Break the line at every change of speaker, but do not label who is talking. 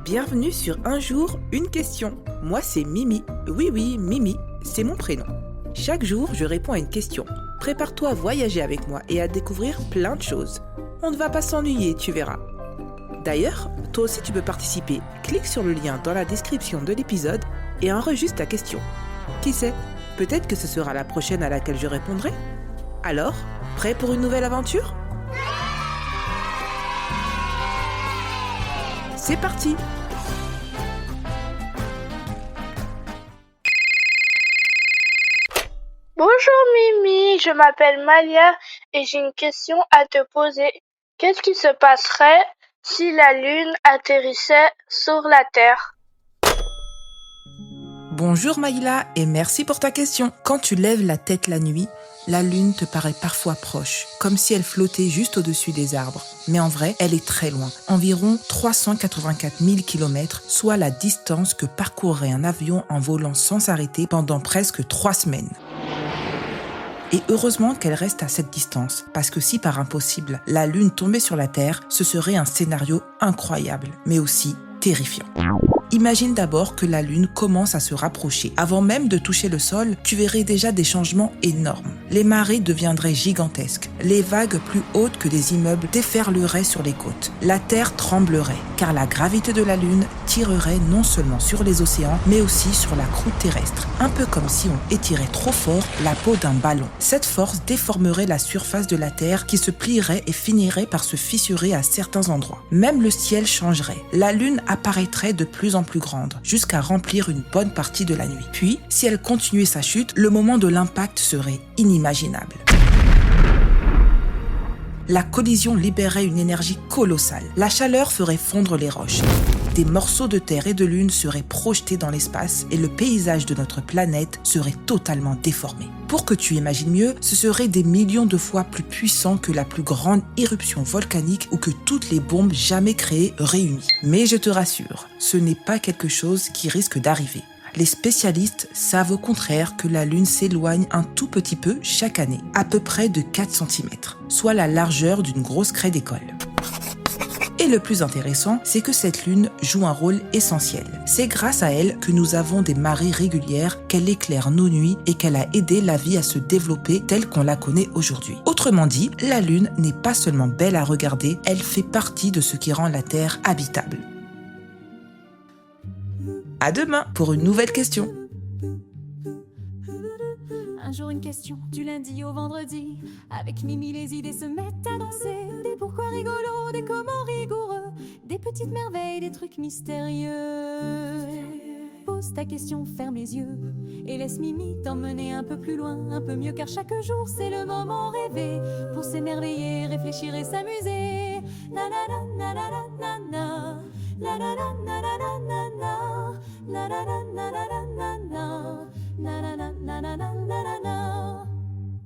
Bienvenue sur Un jour, une question. Moi, c'est Mimi. Oui, Mimi, c'est mon prénom. Chaque jour, je réponds à une question. Prépare-toi à voyager avec moi et à découvrir plein de choses. On ne va pas s'ennuyer, tu verras. D'ailleurs, toi aussi tu peux participer. Clique sur le lien dans la description de l'épisode et enregistre ta question. Qui sait, peut-être que ce sera la prochaine à laquelle je répondrai. Alors, prêt pour une nouvelle aventure ? C'est parti !
Bonjour Mimi, je m'appelle Malia et j'ai une question à te poser. Qu'est-ce qui se passerait si la Lune atterrissait sur la Terre ?
Bonjour Maïla et merci pour ta question. Quand tu lèves la tête la nuit, la Lune te paraît parfois proche, comme si elle flottait juste au-dessus des arbres. Mais en vrai, elle est très loin, environ 384 000 km, soit la distance que parcourrait un avion en volant sans s'arrêter pendant presque 3 semaines. Et heureusement qu'elle reste à cette distance, parce que si par impossible, la Lune tombait sur la Terre, ce serait un scénario incroyable, mais aussi terrifiant. Imagine d'abord que la Lune commence à se rapprocher. Avant même de toucher le sol, tu verrais déjà des changements énormes. Les marées deviendraient gigantesques. Les vagues plus hautes que des immeubles déferleraient sur les côtes. La Terre tremblerait, car la gravité de la Lune tirerait non seulement sur les océans, mais aussi sur la croûte terrestre. Un peu comme si on étirait trop fort la peau d'un ballon. Cette force déformerait la surface de la Terre qui se plierait et finirait par se fissurer à certains endroits. Même le ciel changerait. La Lune apparaîtrait de plus en plus grande, jusqu'à remplir une bonne partie de la nuit. Puis, si elle continuait sa chute, le moment de l'impact serait inimaginable. La collision libérait une énergie colossale. La chaleur ferait fondre les roches. Des morceaux de terre et de lune seraient projetés dans l'espace et le paysage de notre planète serait totalement déformé. Pour que tu imagines mieux, ce serait des millions de fois plus puissant que la plus grande éruption volcanique ou que toutes les bombes jamais créées réunies. Mais je te rassure, ce n'est pas quelque chose qui risque d'arriver. Les spécialistes savent au contraire que la Lune s'éloigne un tout petit peu chaque année, à peu près de 4 cm, soit la largeur d'une grosse craie d'école. Et le plus intéressant, c'est que cette lune joue un rôle essentiel. C'est grâce à elle que nous avons des marées régulières, qu'elle éclaire nos nuits et qu'elle a aidé la vie à se développer telle qu'on la connaît aujourd'hui. Autrement dit, la lune n'est pas seulement belle à regarder, elle fait partie de ce qui rend la Terre habitable. À demain pour une nouvelle question.
Un jour une question, du lundi au vendredi. Avec Mimi, les idées se mettent à danser. Des pourquoi rigolos, des comment rigoureux. Des petites merveilles, des trucs mystérieux. Pose ta question, ferme les yeux. Et laisse Mimi t'emmener un peu plus loin. Un peu mieux car chaque jour c'est le moment rêvé. Pour s'émerveiller, réfléchir et s'amuser. Na na na na na na na. La la la la la la la la la la.